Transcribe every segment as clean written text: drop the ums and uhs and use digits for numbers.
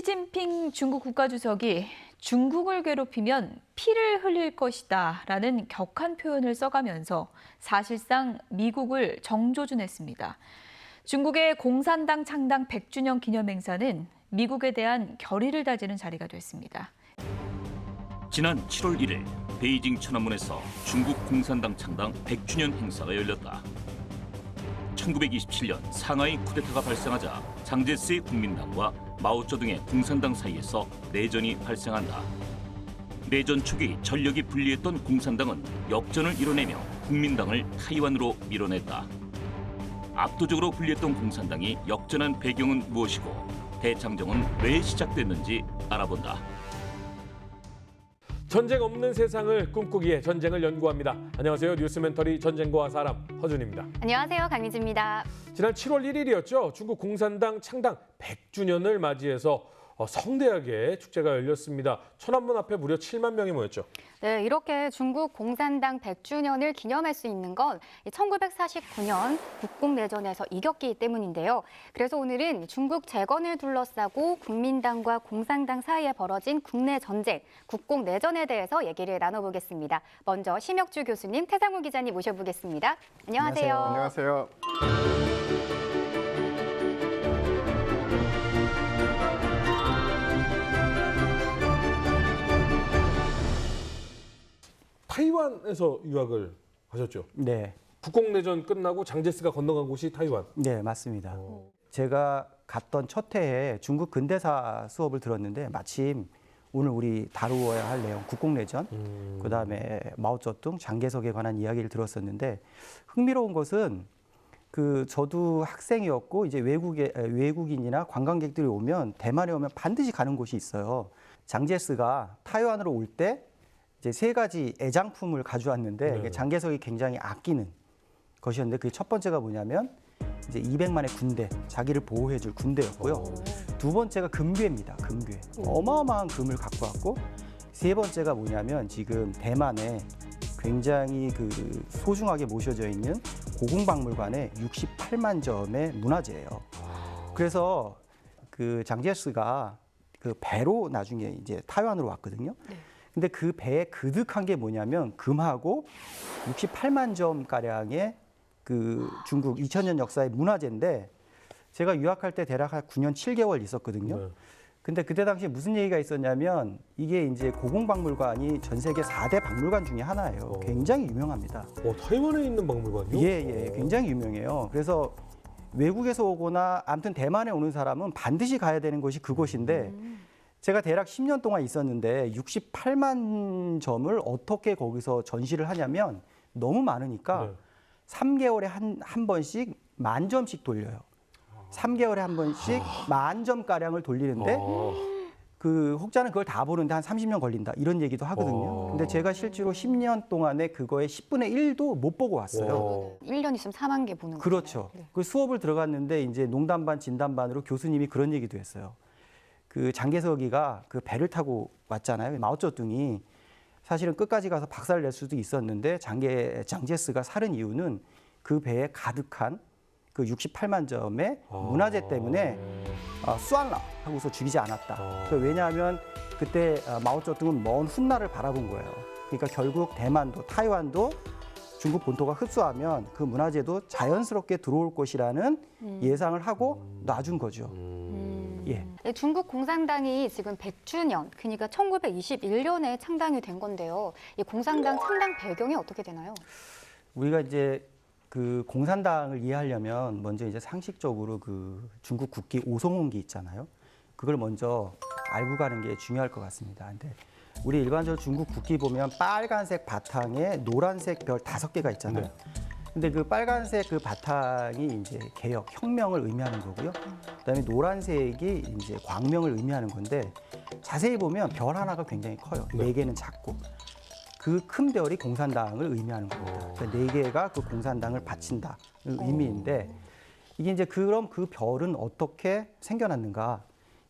시진핑 중국 국가주석이 중국을 괴롭히면 피를 흘릴 것이다 라는 격한 표현을 써가면서 사실상 미국을 정조준했습니다. 중국의 공산당 창당 100주년 기념행사는 미국에 대한 결의를 다지는 자리가 됐습니다. 지난 7월 1일 베이징 천안문에서 중국 공산당 창당 100주년 행사가 열렸다. 1927년 상하이 쿠데타가 발생하자 장제스의 국민당과 마오쩌둥의 공산당 사이에서 내전이 발생한다. 내전 초기 전력이 분리했던 공산당은 역전을 이뤄내며 국민당을 타이완으로 밀어냈다. 압도적으로 불리했던 공산당이 역전한 배경은 무엇이고 대장정은 왜 시작됐는지 알아본다. 전쟁 없는 세상을 꿈꾸기에 전쟁을 연구합니다. 안녕하세요. 뉴스멘터리 전쟁과 사람 허준입니다. 안녕하세요. 강민지입니다. 지난 7월 1일이었죠. 중국 공산당 창당 100주년을 맞이해서 성대하게 축제가 열렸습니다. 천안문 앞에 무려 7만 명이 모였죠. 네, 이렇게 중국 공산당 100주년을 기념할 수 있는 건 1949년 국공내전에서 이겼기 때문인데요. 그래서 오늘은 중국 재건을 둘러싸고 국민당과 공산당 사이에 벌어진 국내 전쟁, 국공내전에 대해서 얘기를 나눠보겠습니다. 먼저 심혁주 교수님, 태상호 기자님 모셔보겠습니다. 안녕하세요. 안녕하세요. 타이완에서 유학을 하셨죠? 네. 국공내전 끝나고 장제스가 건너간 곳이 타이완. 네, 맞습니다. 제가 갔던 첫 해에 중국 근대사 수업을 들었는데 마침 오늘 우리 다루어야 할 내용, 국공내전, 그다음에 마오쩌둥, 장개석에 관한 이야기를 들었었는데 흥미로운 것은 저도 학생이었고 이제 외국인이나 관광객들이 오면 대만에 오면 반드시 가는 곳이 있어요. 장제스가 타이완으로 올 때 이제 세 가지 애장품을 가져왔는데 네. 장개석이 굉장히 아끼는 것이었는데 그 첫 번째가 뭐냐면 이제 200만의 군대, 자기를 보호해줄 군대였고요. 두 번째가 금괴입니다. 금괴. 어마어마한 금을 갖고 왔고 세 번째가 뭐냐면 지금 대만에 굉장히 소중하게 모셔져 있는 고궁박물관에 68만 점의 문화재예요. 그래서 장제스가 배로 나중에 이제 타이완으로 왔거든요. 네. 근데 그 배에 그득한 게 뭐냐면 금하고 68만 점 가량의 중국 2000년 역사의 문화재인데 제가 유학할 때 대략 한 9년 7개월 있었거든요. 네. 근데 그때 당시 무슨 얘기가 있었냐면 이게 이제 고궁박물관이 전 세계 4대 박물관 중에 하나예요. 굉장히 유명합니다. 타이완에 있는 박물관이요? 예, 굉장히 유명해요. 그래서 외국에서 오거나 아무튼 대만에 오는 사람은 반드시 가야 되는 곳이 그곳인데 제가 대략 10년 동안 있었는데 68만 점을 어떻게 거기서 전시를 하냐면 너무 많으니까 네. 3개월에 한 번씩 10,000점씩 돌려요. 3개월에 한 번씩 10,000점가량을 돌리는데 혹자는 그걸 다 보는데 한 30년 걸린다 이런 얘기도 하거든요. 근데 제가 실제로 10년 동안에 그거의 10분의 1도 못 보고 왔어요. 1년 있으면 4만 개 보는 거죠. 그렇죠. 네. 그 수업을 들어갔는데 이제 농담 반 진담 반으로 교수님이 그런 얘기도 했어요. 장개석이가 배를 타고 왔잖아요. 마오쩌둥이 사실은 끝까지 가서 박살을 낼 수도 있었는데 장제스가 살은 이유는 그 배에 가득한 68만 점의 문화재 때문에 쏘안라 하고서 죽이지 않았다. 왜냐하면 그때 마오쩌둥은 먼 훗날을 바라본 거예요. 그러니까 결국 대만도 타이완도 중국 본토가 흡수하면 그 문화재도 자연스럽게 들어올 것이라는 예상을 하고 놔준 거죠. 예. 네, 중국 공산당이 지금 100주년, 그러니까 1921년에 창당이 된 건데요. 이 공산당 창당 배경이 어떻게 되나요? 우리가 이제 공산당을 이해하려면 먼저 이제 상식적으로 중국 국기 오송홍기 있잖아요. 그걸 먼저 알고 가는 게 중요할 것 같습니다. 근데 우리 일반적으로 중국 국기 보면 빨간색 바탕에 노란색 별 5개가 있잖아요. 네. 근데 그 빨간색 바탕이 이제 개혁, 혁명을 의미하는 거고요. 그다음에 노란색이 이제 광명을 의미하는 건데 자세히 보면 별 하나가 굉장히 커요. 4개는 작고. 그 큰 별이 공산당을 의미하는 겁니다. 그러니까 4개가 그 공산당을 바친다는 의미인데 이게 이제 그럼 그 별은 어떻게 생겨났는가?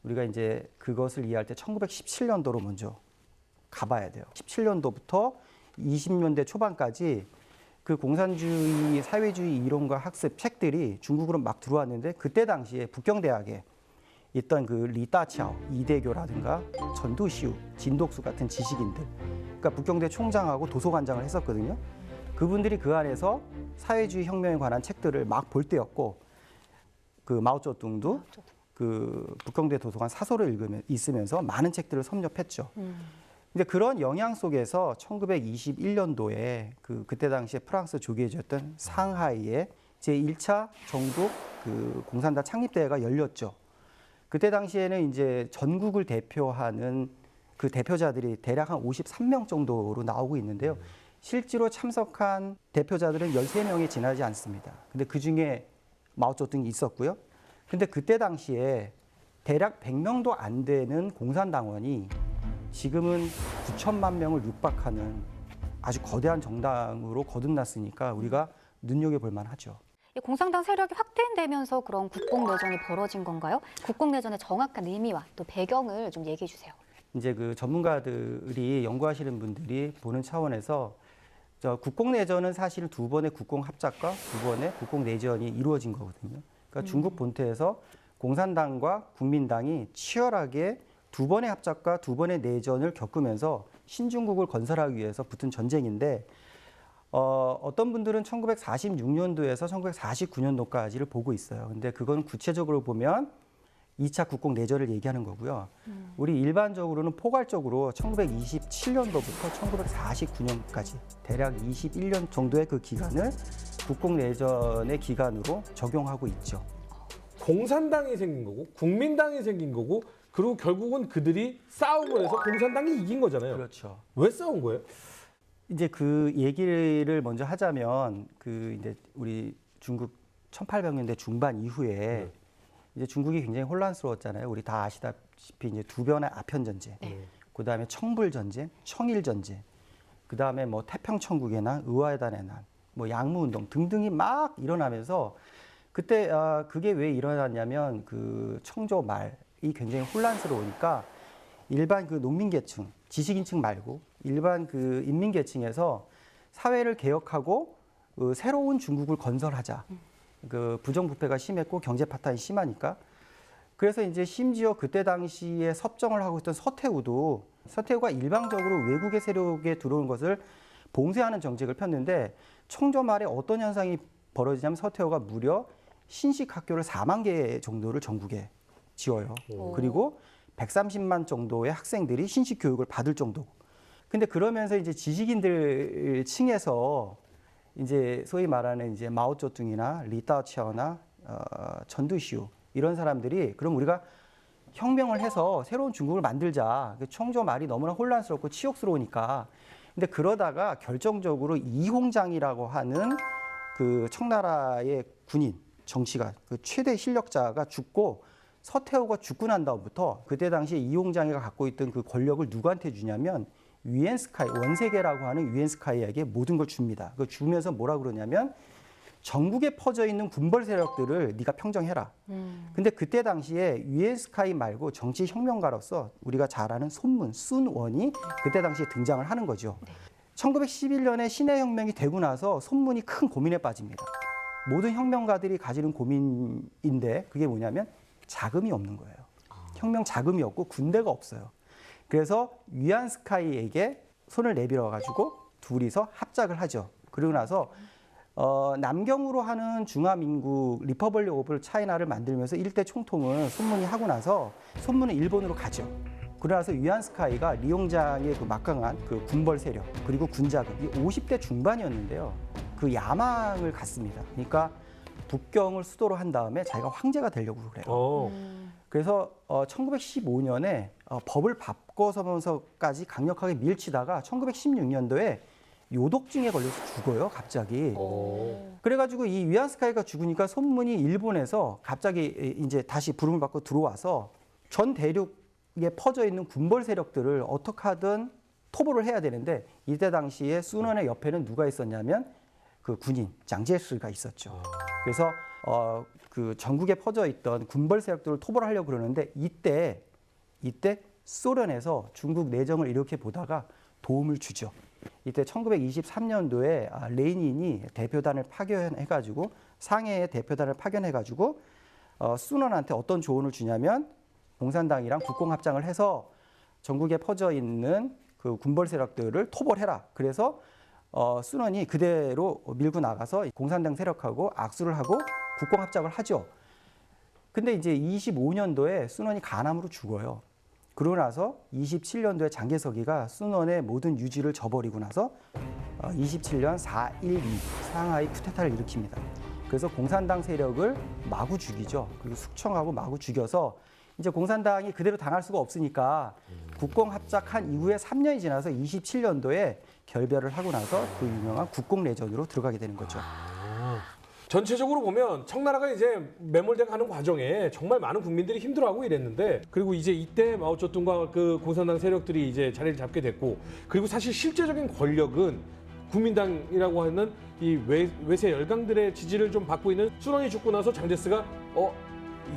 우리가 이제 그것을 이해할 때 1917년도로 먼저 가봐야 돼요. 17년도부터 20년대 초반까지 공산주의, 사회주의 이론과 학습 책들이 중국으로 막 들어왔는데 그때 당시에 북경대학에 있던 그 리따차오, 이대교라든가 전두시우, 진독수 같은 지식인들, 그러니까 북경대 총장하고 도서관장을 했었거든요. 그분들이 그 안에서 사회주의 혁명에 관한 책들을 막 볼 때였고, 그 마오쩌둥도 그 북경대 도서관 사서를 있으면서 많은 책들을 섭렵했죠. 근데 그런 영향 속에서 1921년도에 그때 당시에 프랑스 조계주였던 상하이에 제1차 전국 그 공산당 창립대회가 열렸죠. 그때 당시에는 이제 전국을 대표하는 그 대표자들이 대략 한 53명 정도로 나오고 있는데요. 실제로 참석한 대표자들은 13명이 지나지 않습니다. 근데 그 중에 마오쩌둥이 있었고요. 근데 그때 당시에 대략 100명도 안 되는 공산당원이 지금은 9천만 명을 육박하는 아주 거대한 정당으로 거듭났으니까 우리가 눈여겨볼 만하죠. 이 공산당 세력이 확대되면서 그런 국공내전이 벌어진 건가요? 국공내전의 정확한 의미와 또 배경을 좀 얘기해 주세요. 이제 그 전문가들이 연구하시는 분들이 보는 차원에서 국공내전은 사실 두 번의 국공합작과 두 번의 국공내전이 이루어진 거거든요. 그러니까 중국 본토에서 공산당과 국민당이 치열하게 두 번의 합작과 두 번의 내전을 겪으면서 신중국을 건설하기 위해서 붙은 전쟁인데 어떤 분들은 1946년도에서 1949년도까지를 보고 있어요. 근데 그건 구체적으로 보면 2차 국공내전을 얘기하는 거고요. 우리 일반적으로는 포괄적으로 1927년도부터 1949년까지 대략 21년 정도의 그 기간을 국공내전의 기간으로 적용하고 있죠. 공산당이 생긴 거고 국민당이 생긴 거고 그리고 결국은 그들이 싸움을 해서 공산당이 이긴 거잖아요. 그렇죠. 왜 싸운 거예요? 이제 그 얘기를 먼저 하자면 그 이제 우리 중국 1800년대 중반 이후에 이제 중국이 굉장히 혼란스러웠잖아요. 우리 다 아시다시피 이제 두 번의 아편 전쟁, 그다음에 청불 전쟁, 청일 전쟁, 그다음에 뭐 태평천국의 난, 의화의 난, 뭐 양무운동 등등이 막 일어나면서 그때 그게 왜 일어났냐면 그 청조 말이 굉장히 혼란스러우니까 일반 그 농민계층, 지식인층 말고 일반 그 인민계층에서 사회를 개혁하고 새로운 중국을 건설하자. 그 부정부패가 심했고 경제 파탄이 심하니까. 그래서 이제 심지어 그때 당시에 섭정을 하고 있던 서태후가 일방적으로 외국의 세력에 들어온 것을 봉쇄하는 정책을 폈는데 청조 말에 어떤 현상이 벌어지냐면 서태후가 무려 신식 학교를 4만 개 정도를 전국에 지어요. 그리고 130만 정도의 학생들이 신식 교육을 받을 정도고. 근데 그러면서 이제 지식인들 층에서 이제 소위 말하는 이제 마오쩌둥이나 리따오차오나 전두시우 이런 사람들이 그럼 우리가 혁명을 해서 새로운 중국을 만들자. 청조 말이 너무나 혼란스럽고 치욕스러우니까. 근데 그러다가 결정적으로 이홍장이라고 하는 그 청나라의 군인 정치가 그 최대 실력자가 죽고 서태후가 죽고 난 다음부터 그때 당시에 이홍장이가 갖고 있던 그 권력을 누구한테 주냐면 위엔스카이, 원세계라고 하는 위엔스카이에게 모든 걸 줍니다. 그걸 주면서 뭐라 그러냐면 전국에 퍼져 있는 군벌 세력들을 네가 평정해라. 근데 그때 당시에 위엔스카이 말고 정치 혁명가로서 우리가 잘 아는 손문, 순원이 그때 당시에 등장을 하는 거죠. 1911년에 신해혁명이 되고 나서 손문이 큰 고민에 빠집니다. 모든 혁명가들이 가지는 고민인데 그게 뭐냐면 자금이 없는 거예요. 혁명 자금이 없고 군대가 없어요. 그래서 위안스카이에게 손을 내밀어 가지고 둘이서 합작을 하죠. 그러고 나서 남경으로 하는 중화민국 리퍼블릭 오브 차이나를 만들면서 일대 총통을 손문이 하고 나서 손문은 일본으로 가죠. 그러나서 위안스카이가 리홍장의 그 막강한 그 군벌 세력 그리고 군자금 50대 중반이었는데요. 그 야망을 갖습니다. 그러니까 북경을 수도로 한 다음에 자기가 황제가 되려고 그래요. 그래서 1915년에 법을 바꿔서면서까지 강력하게 밀치다가 1916년도에 요독증에 걸려서 죽어요, 갑자기. 그래가지고 이 위안스카이가 죽으니까 손문이 일본에서 갑자기 이제 다시 부름을 받고 들어와서 전 대륙에 퍼져 있는 군벌 세력들을 어떻게 하든 토벌을 해야 되는데 이때 당시에 순원의 옆에는 누가 있었냐면 그 군인 장제스가 있었죠. 그래서 그 전국에 퍼져 있던 군벌 세력들을 토벌하려고 그러는데 이때 소련에서 중국 내정을 이렇게 보다가 도움을 주죠. 이때 1923년도에 레닌이 대표단을 파견해가지고 상해에 대표단을 파견해가지고 순원한테 어떤 조언을 주냐면 공산당이랑 국공합장을 해서 전국에 퍼져 있는 그 군벌 세력들을 토벌해라. 그래서 순원이 그대로 밀고 나가서 공산당 세력하고 악수를 하고 국공합작을 하죠. 근데 이제 25년도에 순원이 간암으로 죽어요. 그러고 나서 27년도에 장개석이가 순원의 모든 유지를 저버리고 나서 27년 4.12 상하이 쿠데타를 일으킵니다. 그래서 공산당 세력을 마구 죽이죠. 그리고 숙청하고 마구 죽여서 이제 공산당이 그대로 당할 수가 없으니까 국공합작한 이후에 3년이 지나서 27년도에 결별을 하고 나서 그 유명한 국공내전으로 들어가게 되는 거죠. 전체적으로 보면 청나라가 이제 매몰돼 가는 과정에 정말 많은 국민들이 힘들어하고 이랬는데, 그리고 이제 이때 마오쩌둥과 그 공산당 세력들이 이제 자리를 잡게 됐고, 그리고 사실 실제적인 권력은 국민당이라고 하는 이 외세 열강들의 지지를 좀 받고 있는 순원이 죽고 나서 장제스가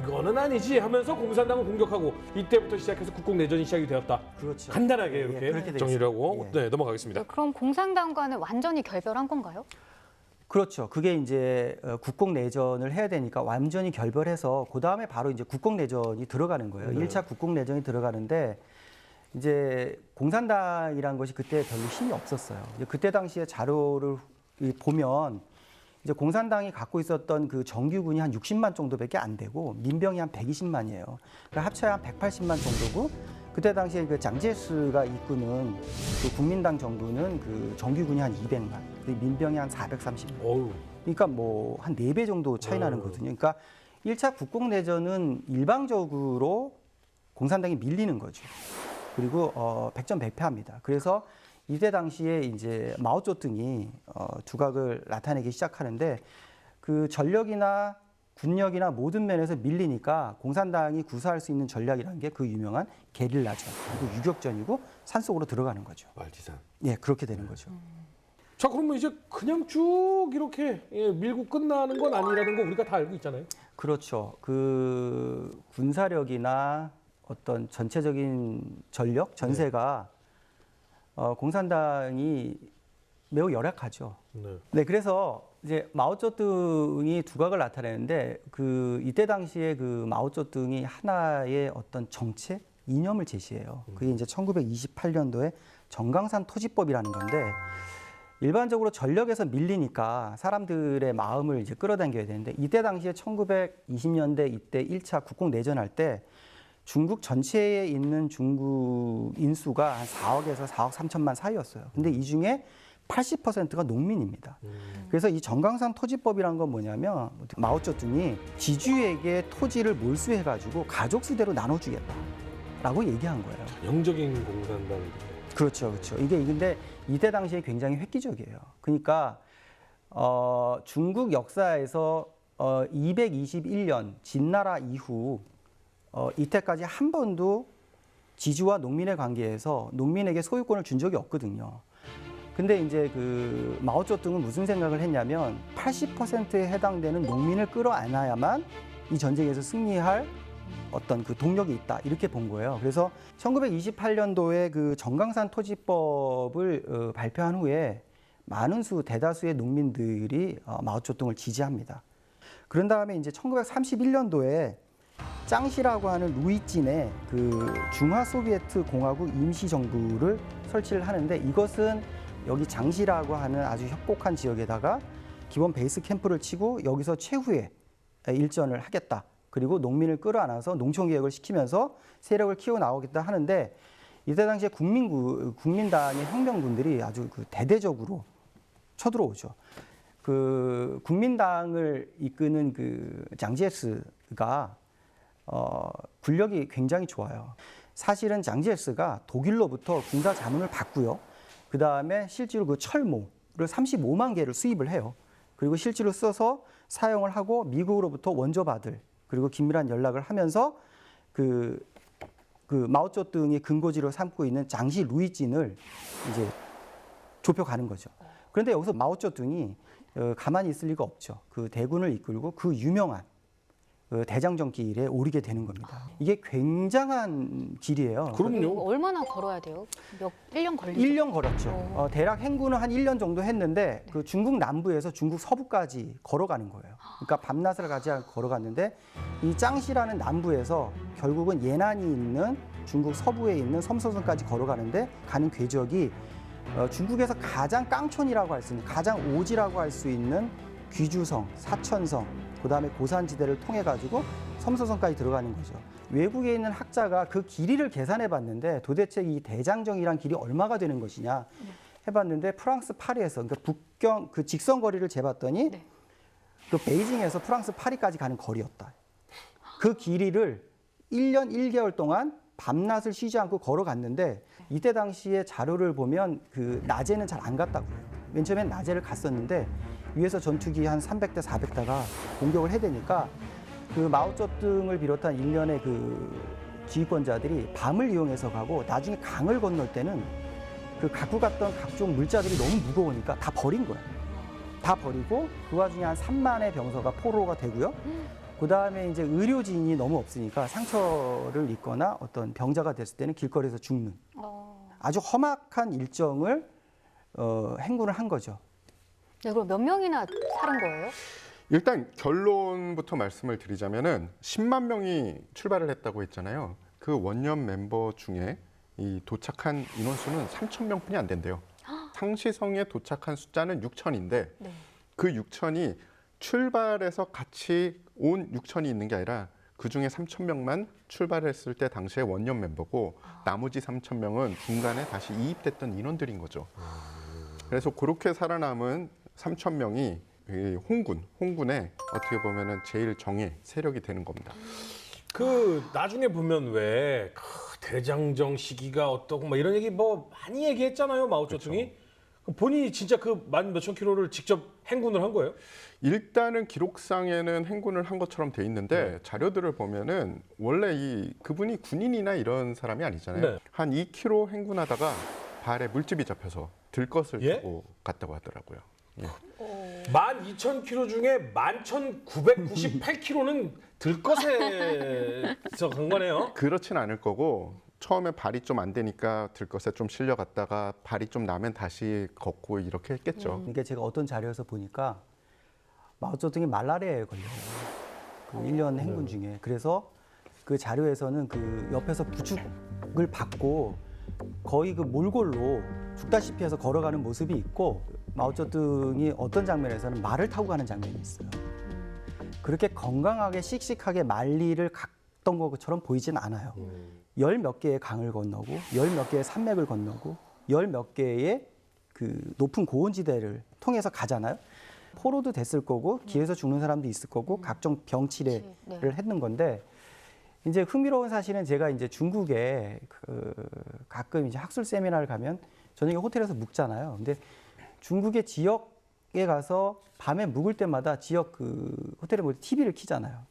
이거는 아니지 하면서 공산당을 공격하고, 이때부터 시작해서 국공내전이 시작이 되었다. 그렇죠. 간단하게 예, 이렇게 그렇게 정리를 하고 되겠습니다. 네, 넘어가겠습니다. 그럼 공산당과는 완전히 결별한 건가요? 그렇죠. 그게 이제 국공내전을 해야 되니까 완전히 결별해서 그 다음에 바로 이제 국공내전이 들어가는 거예요. 네. 1차 국공내전이 들어가는데 이제 공산당이란 것이 그때 별로 힘이 없었어요. 이제 그때 당시에 자료를 보면 이제 공산당이 갖고 있었던 그 정규군이 한 60만 정도밖에 안 되고 민병이 한 120만이에요. 그러니까 합쳐야 한 180만 정도고, 그때 당시에 그 장제스가 이끄는 그 국민당 정부는 그 정규군이 한 200만, 민병이 한 430만. 어우. 그러니까 뭐 한 4배 정도 차이 나는 거거든요. 그러니까 1차 국공내전은 일방적으로 공산당이 밀리는 거죠. 그리고 백전백패합니다. 그래서 이때 당시에 이제 마오쩌둥이 두각을 나타내기 시작하는데, 그 전력이나 군력이나 모든 면에서 밀리니까 공산당이 구사할 수 있는 전략이라는 게 그 유명한 게릴라전, 그리고 유격전이고 산속으로 들어가는 거죠. 말지산. 예, 그렇게 되는 거죠. 자, 그러면 이제 그냥 쭉 이렇게 밀고 끝나는 건 아니라는 거 우리가 다 알고 있잖아요. 그렇죠. 그 군사력이나 어떤 전체적인 전력, 전세가 공산당이 매우 열악하죠. 네. 네, 그래서 이제 마오쩌둥이 두각을 나타내는데, 그 이때 당시에 그 마오쩌둥이 하나의 어떤 정책, 이념을 제시해요. 그게 이제 1928년도에 정강산 토지법이라는 건데, 일반적으로 전력에서 밀리니까 사람들의 마음을 이제 끌어당겨야 되는데, 이때 당시에 1920년대 이때 1차 국공내전할 때 중국 전체에 있는 중국 인수가 한 4억에서 4억 3천만 사이였어요. 근데 이 중에 80%가 농민입니다. 그래서 이 정강산 토지법이란 건 뭐냐면, 마오쩌둥이 지주에게 토지를 몰수해가지고 가족 수대로 나눠주겠다라고 얘기한 거예요. 전형적인 공산당. 그렇죠, 그렇죠. 이게 근데 이때 당시에 굉장히 획기적이에요. 그러니까 중국 역사에서 221년 진나라 이후 이때까지 한 번도 지주와 농민의 관계에서 농민에게 소유권을 준 적이 없거든요. 근데 이제 그 마오쩌둥은 무슨 생각을 했냐면 80%에 해당되는 농민을 끌어안아야만 이 전쟁에서 승리할 어떤 그 동력이 있다, 이렇게 본 거예요. 그래서 1928년도에 그 정강산 토지법을 발표한 후에 많은 대다수의 농민들이 마오쩌둥을 지지합니다. 그런 다음에 이제 1931년도에 짱시라고 하는 루이진의 그 중화 소비에트 공화국 임시 정부를 설치를 하는데, 이것은 여기 장시라고 하는 아주 협곡한 지역에다가 기본 베이스 캠프를 치고 여기서 최후의 일전을 하겠다. 그리고 농민을 끌어안아서 농촌개혁을 시키면서 세력을 키워 나오겠다 하는데, 이때 당시에 국민당의 혁명군들이 아주 그 대대적으로 쳐들어오죠. 그 국민당을 이끄는 그 장제스가 군력이 굉장히 좋아요. 사실은 장제스가 독일로부터 군사 자문을 받고요. 그 다음에 실제로 그 철모를 35만 개를 수입을 해요. 그리고 실제로 써서 사용을 하고 미국으로부터 원조받을, 그리고 긴밀한 연락을 하면서 그 마오쩌둥이 근거지로 삼고 있는 장시 루이진을 이제 좁혀가는 거죠. 그런데 여기서 마오쩌둥이 가만히 있을 리가 없죠. 그 대군을 이끌고 그 유명한 대장정길에 오르게 되는 겁니다. 이게 굉장한 길이에요. 그럼요. 얼마나 걸어야 돼요? 1년 걸리죠? 1년 걸었죠. 대략 행군은 한 1년 정도 했는데 그 중국 남부에서 중국 서부까지 걸어가는 거예요. 그러니까 밤낮을 가지 않고 걸어갔는데 이 짱시라는 남부에서 결국은 예난이 있는 중국 서부에 있는 섬서성까지 걸어가는데 가는 궤적이 중국에서 가장 깡촌이라고 할 수 있는, 가장 오지라고 할 수 있는 귀주성, 사천성, 그다음에 고산지대를 통해 가지고 섬서성까지 들어가는 거죠. 외국에 있는 학자가 그 길이를 계산해 봤는데 도대체 이 대장정이란 길이 얼마가 되는 것이냐 해봤는데 프랑스 파리에서, 그러니까 북경 그 직선 거리를 재봤더니 네. 그 베이징에서 프랑스 파리까지 가는 거리였다. 그 길이를 1년 1개월 동안 밤낮을 쉬지 않고 걸어갔는데 이때 당시에 자료를 보면 그 낮에는 잘 안 갔다고 해요. 맨 처음엔 낮에를 갔었는데 위에서 전투기 한 300대 400대가 공격을 해대니까 그 마오쩌둥을 비롯한 일련의 그 지휘권자들이 밤을 이용해서 가고 나중에 강을 건널 때는 그 갖고 갔던 각종 물자들이 너무 무거우니까 다 버린 거예요. 다 버리고 그 와중에 한 3만의 병사가 포로가 되고요. 그 다음에 이제 의료진이 너무 없으니까 상처를 입거나 어떤 병자가 됐을 때는 길거리에서 죽는 아주 험악한 일정을 행군을 한 거죠. 네, 그럼 몇 명이나 살은 거예요? 일단 결론부터 말씀을 드리자면은 10만 명이 출발을 했다고 했잖아요. 그 원년 멤버 중에 이 도착한 인원수는 3,000명뿐이 안 된대요. 상시성에 도착한 숫자는 6,000인데 네. 그 6,000이 출발해서 같이 온 6,000이 있는 게 아니라 그 중에 3,000명만 출발했을 때 당시에 원년 멤버고 나머지 3,000명은 중간에 다시 이입됐던 인원들인 거죠. 그래서 그렇게 살아남은 3,000명이 홍군의 어떻게 보면은 제일 정예 세력이 되는 겁니다. 그 나중에 보면 왜 대장정 시기가 어떻고 막 이런 얘기 뭐 많이 얘기했잖아요, 마오쩌둥이. 본인이 진짜 그 만 몇천 킬로를 직접 행군을 한 거예요? 일단은 기록상에는 행군을 한 것처럼 돼 있는데 자료들을 보면은 원래 그분이 군인이나 이런 사람이 아니잖아요. 네. 한 2km 행군하다가 발에 물집이 잡혀서 들것을 예? 타고 갔다고 하더라고요. 예. 12,000km 중에 11,998km는 들것에서 간 거네요. 그렇진 않을 거고 처음에 발이 좀 안 되니까 들것에 좀 실려갔다가 발이 좀 나면 다시 걷고 이렇게 했겠죠. 그러니까 제가 어떤 자료에서 보니까 마오쩌둥이 말라리아에 걸려요. 그 1년 행군 중에. 그래서 그 자료에서는 그 옆에서 부축을 받고 거의 그 몰골로 죽다시피 해서 걸어가는 모습이 있고 마오쩌둥이 어떤 장면에서는 말을 타고 가는 장면이 있어요. 그렇게 건강하게 씩씩하게 만리를 갔던 것처럼 보이진 않아요. 열 몇 개의 강을 건너고 열 몇 개의 산맥을 건너고 열 몇 개의 그 높은 고원지대를 통해서 가잖아요. 포로도 됐을 거고 기에서 죽는 사람도 있을 거고 각종 병치레를 네. 했는 건데 이제 흥미로운 사실은 제가 이제 중국에 가끔 이제 학술 세미나를 가면 저녁에 호텔에서 묵잖아요. 근데 중국의 지역에 가서 밤에 묵을 때마다 지역 그 호텔에 뭐 TV를 켜잖아요.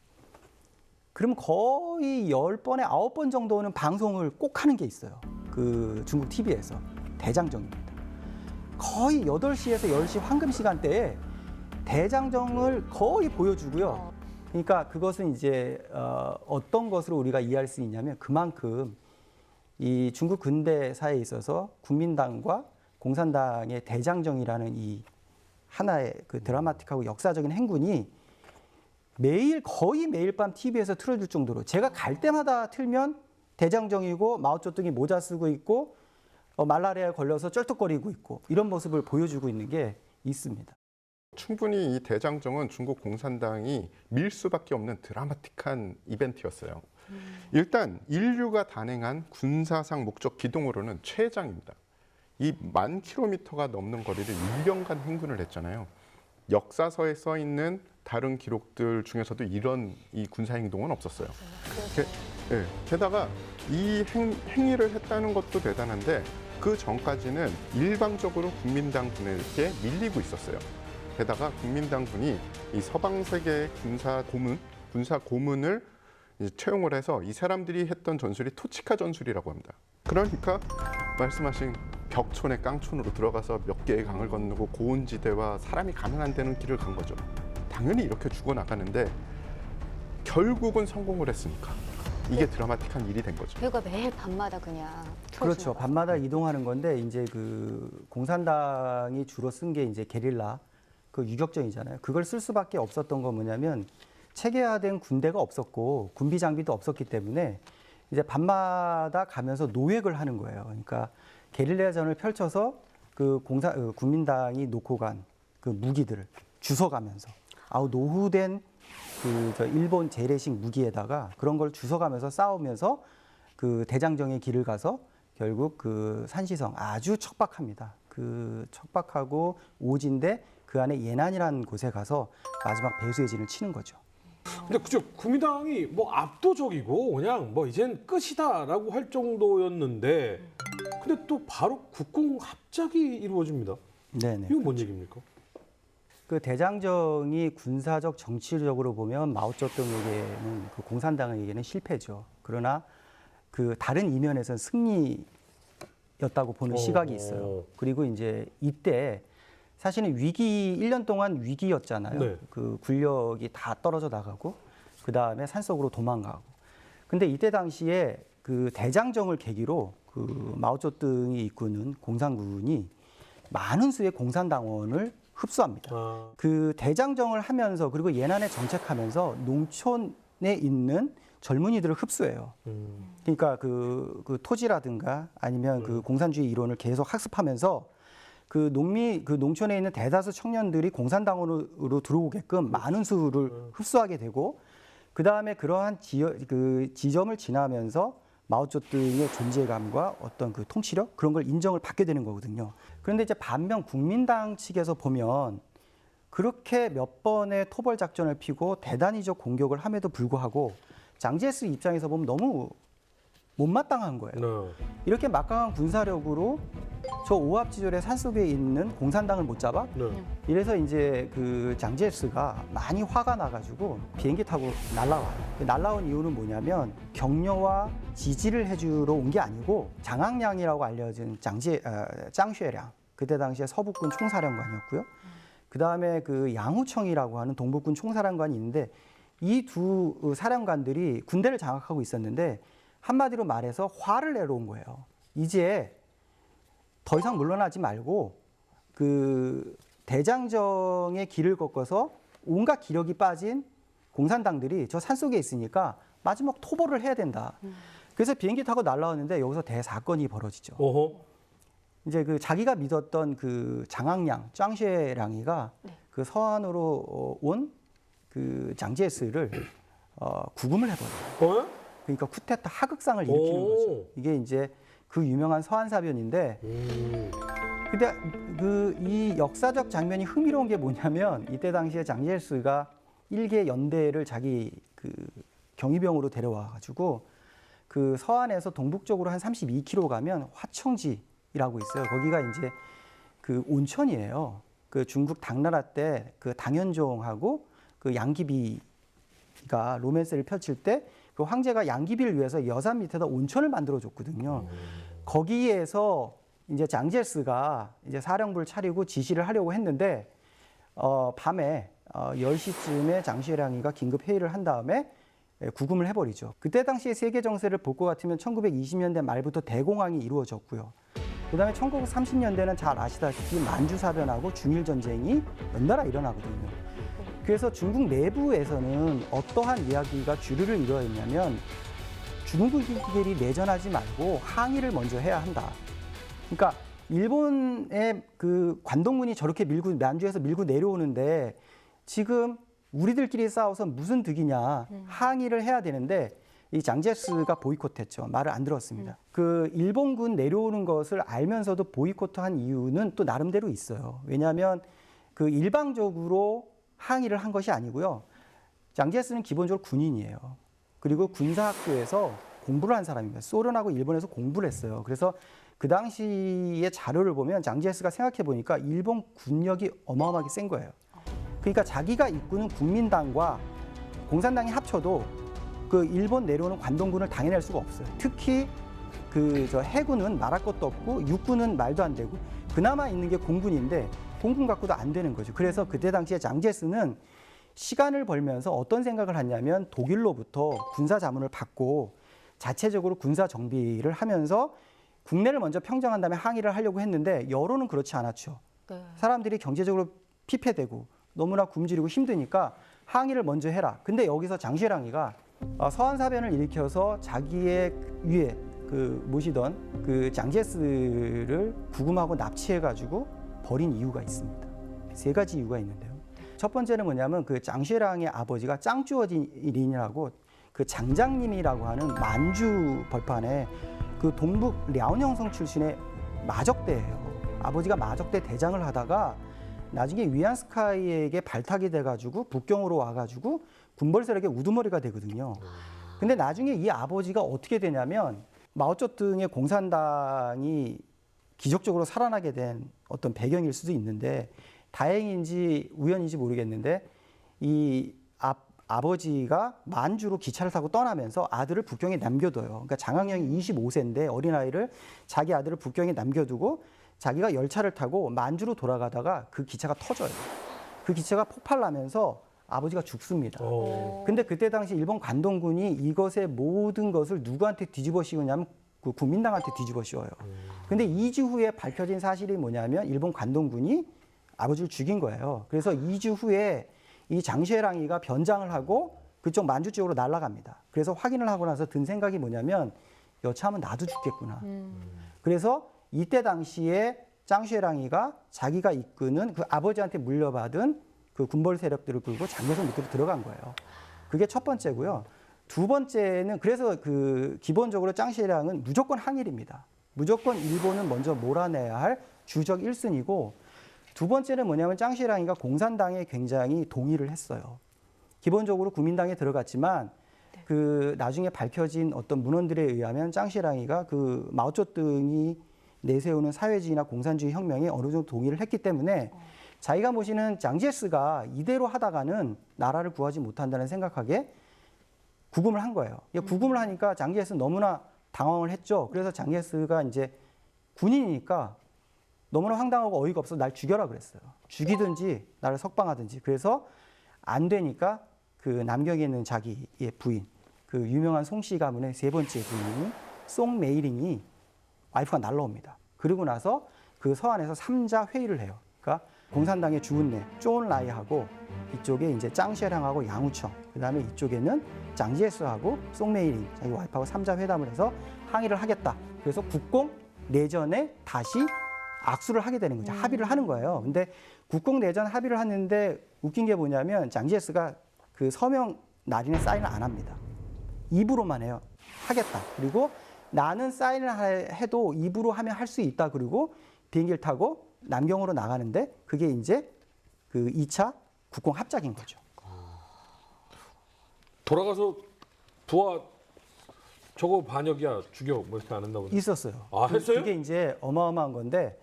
그럼 거의 10번에 9번 정도는 방송을 꼭 하는 게 있어요. 그 중국 TV에서 대장정입니다. 거의 8시에서 10시 황금 시간대에 대장정을 거의 보여주고요. 그러니까 그것은 이제 어떤 것으로 우리가 이해할 수 있냐면 그만큼 이 중국 근대사에 있어서 국민당과 공산당의 대장정이라는 이 하나의 그 드라마틱하고 역사적인 행군이 거의 매일 밤 TV에서 틀어줄 정도로 제가 갈 때마다 틀면 대장정이고 마오쩌둥이 모자 쓰고 있고 말라리아에 걸려서 쩔뚝거리고 있고 이런 모습을 보여주고 있는 게 있습니다. 충분히 이 대장정은 중국 공산당이 밀 수밖에 없는 드라마틱한 이벤트였어요. 일단 인류가 단행한 군사상 목적 기동으로는 최장입니다. 이 10,000km가 넘는 거리를 1년간 행군을 했잖아요. 역사서에 써 있는 다른 기록들 중에서도 이런 이 군사 행동은 없었어요. 게다가 이 행위를 했다는 것도 대단한데 그 전까지는 일방적으로 국민당군에게 밀리고 있었어요. 게다가 국민당군이 이 서방 세계의 군사 고문을 이제 채용을 해서 이 사람들이 했던 전술이 토치카 전술이라고 합니다. 그러니까 말씀하신 벽촌의 깡촌으로 들어가서 몇 개의 강을 건너고 고온지대와 사람이 가면 안 되는 길을 간 거죠. 당연히 이렇게 죽어나가는데 결국은 성공을 했으니까 이게 드라마틱한 일이 된 거죠. 그가 매일 밤마다 그냥 그렇죠. 밤마다 이동하는 건데 이제 그 공산당이 주로 쓴 게 이제 게릴라 그 유격전이잖아요. 그걸 쓸 수밖에 없었던 건 뭐냐면 체계화된 군대가 없었고 군비 장비도 없었기 때문에 이제 밤마다 가면서 노획을 하는 거예요. 그러니까 게릴라전을 펼쳐서 그 국민당이 놓고 간 그 무기들을 주워가면서 노후된 그 일본 재래식 무기에다가 그런 걸 주워가면서 싸우면서 그 대장정의 길을 가서 결국 그 산시성 아주 척박합니다. 그 척박하고 오지인데 그 안에 예난이라는 곳에 가서 마지막 배수의 진을 치는 거죠. 근데 그죠 국민당이 뭐 압도적이고 그냥 뭐 이젠 끝이다라고 할 정도였는데 근데 또 바로 국공 합작이 이루어집니다. 네네. 이건 뭔 얘기입니까? 그 대장정이 군사적 정치적으로 보면 마오쩌둥에게는 그 공산당에게는 실패죠. 그러나 그 다른 이면에서는 승리였다고 보는 시각이 있어요. 그리고 이제 이때 사실은 1년 동안 위기였잖아요. 네. 그 군력이 다 떨어져 나가고 그 다음에 산속으로 도망가고. 근데 이때 당시에 그 대장정을 계기로 그 마오쩌둥이 이끄는 공산군이 많은 수의 공산당원을 흡수합니다. 그 대장정을 하면서 그리고 예난에 정책하면서 농촌에 있는 젊은이들을 흡수해요. 그러니까 그 토지라든가 아니면 그 공산주의 이론을 계속 학습하면서 그 농촌에 있는 대다수 청년들이 공산당원으로 들어오게끔 많은 수를 흡수하게 되고 그 다음에 그러한 지점을 지나면서 마오쩌둥의 존재감과 어떤 그 통치력 그런 걸 인정을 받게 되는 거거든요. 그런데 이제 반면 국민당 측에서 보면 그렇게 몇 번의 토벌 작전을 피고 대단히적 공격을 함에도 불구하고 장제스 입장에서 보면 너무 못마땅한 거예요. 이렇게 막강한 군사력으로 저 오합지졸의 산속에 있는 공산당을 못 잡아? 이래서 이제 그 장제스가 많이 화가 나가지고 비행기 타고 날라와요. 날라온 이유는 뭐냐면 격려와 지지를 해주러 온 게 아니고 장학량이라고 알려진 짱쉐량 그때 당시에 서북군 총사령관이었고요. 그 다음에 그 양후청이라고 하는 동북군 총사령관이 있는데 이 두 사령관들이 군대를 장악하고 있었는데 한마디로 말해서 화를 내러 온 거예요. 이제 더 이상 물러나지 말고 그 대장정의 길을 꺾어서 온갖 기력이 빠진 공산당들이 저 산속에 있으니까 마지막 토벌을 해야 된다. 그래서 비행기 타고 날라왔는데 여기서 대사건이 벌어지죠. 이제 그 자기가 믿었던 그 장학량, 짱쉐량이가 그 서안으로 온 그 장제스를 구금을 해버려요. 그러니까 쿠데타 하극상을 일으키는 거죠. 이게 이제 그 유명한 서안사변인데, 근데 그 이 역사적 장면이 흥미로운 게 뭐냐면 이때 당시에 장제스가 일개 연대를 자기 그 경위병으로 데려와가지고 그 서안에서 동북쪽으로 한 32km 가면 화청지라고 있어요. 거기가 이제 그 온천이에요. 그 중국 당나라 때 그 당현종하고 그 양귀비가 로맨스를 펼칠 때 그 황제가 양귀비를 위해서 여산 밑에다 온천을 만들어 줬거든요. 거기에서 이제 장제스가 이제 사령부를 차리고 지시를 하려고 했는데 밤에 10시쯤에 장쉐량이가 긴급 회의를 한 다음에 구금을 해버리죠. 그때 당시에 세계 정세를 볼 것 같으면 1920년대 말부터 대공황이 이루어졌고요. 그다음에 1930년대는 잘 아시다시피 만주사변하고 중일전쟁이 연달아 일어나거든요. 그래서 중국 내부에서는 어떠한 이야기가 주류를 이루어졌냐면 중국인들이 내전하지 말고 항의를 먼저 해야 한다. 그러니까 일본의 그 관동군이 저렇게 만주에서 밀고 내려오는데 지금 우리들끼리 싸워서 무슨 득이냐 항의를 해야 되는데 이 장제스가 보이콧했죠. 말을 안 들었습니다. 그 일본군 내려오는 것을 알면서도 보이콧한 이유는 또 나름대로 있어요. 왜냐하면 그 일방적으로 항의를 한 것이 아니고요. 장제스는 기본적으로 군인이에요. 그리고 군사학교에서 공부를 한 사람입니다. 소련하고 일본에서 공부를 했어요. 그래서 그 당시의 자료를 보면 장제스가 생각해 보니까 일본 군력이 어마어마하게 센 거예요. 그러니까 자기가 이끄는 국민당과 공산당이 합쳐도 그 일본 내려오는 관동군을 당해낼 수가 없어요. 특히 그 해군은 말할 것도 없고 육군은 말도 안 되고 그나마 있는 게 공군인데 공군 갖고도 안 되는 거죠. 그래서 그때 당시에 장제스는 시간을 벌면서 어떤 생각을 했냐면 독일로부터 군사 자문을 받고 자체적으로 군사 정비를 하면서 국내를 먼저 평정한 다음에 항의를 하려고 했는데 여론은 그렇지 않았죠. 네. 사람들이 경제적으로 피폐되고 너무나 굶주리고 힘드니까 항의를 먼저 해라. 근데 여기서 장쉐랑이가 서한사변을 일으켜서 자기의 위에 모시던 그 장제스를 구금하고 납치해가지고 버린 이유가 있습니다. 3가지 이유가 있는데요. 첫 번째는 뭐냐면 그 장쉐랑의 아버지가 짱쭈어진이라고 그 장장님이라고 하는 만주 벌판에 그 동북 랴오녕성 출신의 마적대예요. 아버지가 마적대 대장을 하다가 나중에 위안스카이에게 발탁이 돼가지고 북경으로 와가지고 군벌 세력의 우두머리가 되거든요. 근데 나중에 이 아버지가 어떻게 되냐면 마오쩌둥의 공산당이 기적적으로 살아나게 된 어떤 배경일 수도 있는데 다행인지 우연인지 모르겠는데 이 아버지가 만주로 기차를 타고 떠나면서 아들을 북경에 남겨둬요. 그러니까 장항영이 25세인데 어린아이를 자기 아들을 북경에 남겨두고 자기가 열차를 타고 만주로 돌아가다가 그 기차가 터져요. 그 기차가 폭발나면서 아버지가 죽습니다. 근데 그때 당시 일본 관동군이 이것의 모든 것을 누구한테 뒤집어 씌우냐면 그 국민당한테 뒤집어 씌워요. 근데 2주 후에 밝혀진 사실이 뭐냐면 일본 관동군이 아버지를 죽인 거예요. 그래서 2주 후에 이 장쉐랑이가 변장을 하고 그쪽 만주 쪽으로 날아갑니다. 그래서 확인을 하고 나서 든 생각이 뭐냐면 여차하면 나도 죽겠구나. 그래서 이때 당시에 짱쉐랑이가 자기가 이끄는 그 아버지한테 물려받은 그 군벌 세력들을 끌고 장개성 밑으로 들어간 거예요. 그게 첫 번째고요. 두 번째는 그래서 그 기본적으로 짱쉐랑은 무조건 항일입니다. 무조건 일본은 먼저 몰아내야 할 주적 1순위고 두 번째는 뭐냐면 짱쉐랑이가 공산당에 굉장히 동의를 했어요. 기본적으로 국민당에 들어갔지만 그 나중에 밝혀진 어떤 문헌들에 의하면 짱쉐랑이가 그 마오쩌둥이 내세우는 사회주의나 공산주의 혁명에 어느 정도 동의를 했기 때문에 자기가 모시는 장제스가 이대로 하다가는 나라를 구하지 못한다는 생각하게 구금을 한 거예요. 구금을 하니까 장제스는 너무나 당황을 했죠. 그래서 장제스가 이제 군인이니까 너무나 황당하고 어이가 없어서 날 죽여라 그랬어요. 죽이든지 나를 석방하든지. 그래서 안 되니까 그 남경에 있는 자기의 부인, 그 유명한 송씨 가문의 3번째 부인이 송메이링이 와이프가 날라옵니다. 그러고 나서 그 서안에서 3자 회의를 해요. 그러니까 공산당의 주은래, 쪼은라이하고 이쪽에 이제 짱쉐랑하고 양우청, 그다음에 이쪽에는 장제스하고 송메이링, 자기 와이프하고 3자 회담을 해서 항의를 하겠다. 그래서 국공 내전에 다시 악수를 하게 되는 거죠. 합의를 하는 거예요. 근데 국공 내전 합의를 하는데 웃긴 게 뭐냐면 장제스가 그 서명 날인에 사인을 안 합니다. 입으로만 해요. 하겠다. 그리고 나는 사인을 해도 입으로 하면 할 수 있다. 그리고 비행기를 타고 남경으로 나가는데 그게 이제 그 2차 국공 합작인 거죠. 돌아가서 부하 저거 반역이야 죽여 뭐 이렇게 안 한다고 있었어요. 아, 했어요? 그게 이제 어마어마한 건데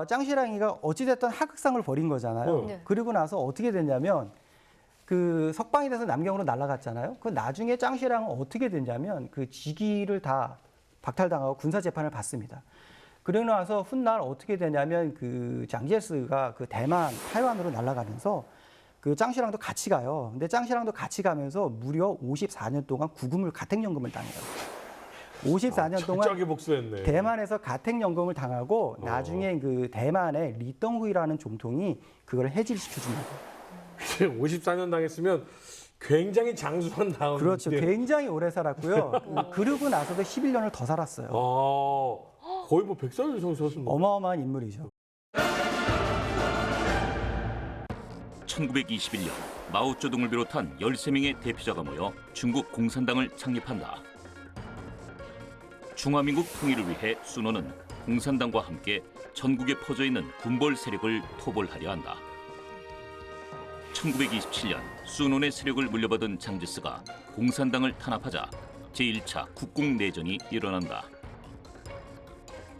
짱쉐랑이가 어찌됐든 하극상을 벌인 거잖아요. 네. 그리고 나서 어떻게 됐냐면 그 석방이 돼서 남경으로 날아갔잖아요. 그 나중에 짱쉐랑은 어떻게 됐냐면 그 직위를 다 박탈당하고 군사 재판을 받습니다. 그러고 나서 훗날 어떻게 되냐면 그 장제스가 그 대만, 타이완으로 날아가면서 그 짱쉐랑도 같이 가요. 근데 짱쉐랑도 같이 가면서 무려 54년 동안 구금을 가택연금을 당해요. 54년 동안 짜게 복수했네. 대만에서 가택연금을 당하고 나중에 그 대만의 리덩후이라는总统이 그걸 해질시켜줍니다. 54년 당했으면 굉장히 장수한 다음. 그렇죠. 굉장히 오래 살았고요. 그러고 나서도 11년을 더 살았어요. 거의 뭐 100살 이상 살았습니다. 어마어마한 인물이죠. 1921년 마오쩌둥을 비롯한 13명의 대표자가 모여 중국 공산당을 창립한다. 중화민국 통일을 위해 순원은 공산당과 함께 전국에 퍼져 있는 군벌 세력을 토벌하려 한다. 1927년 순원의 세력을 물려받은 장제스가 공산당을 탄압하자 제1차 국공내전이 일어난다.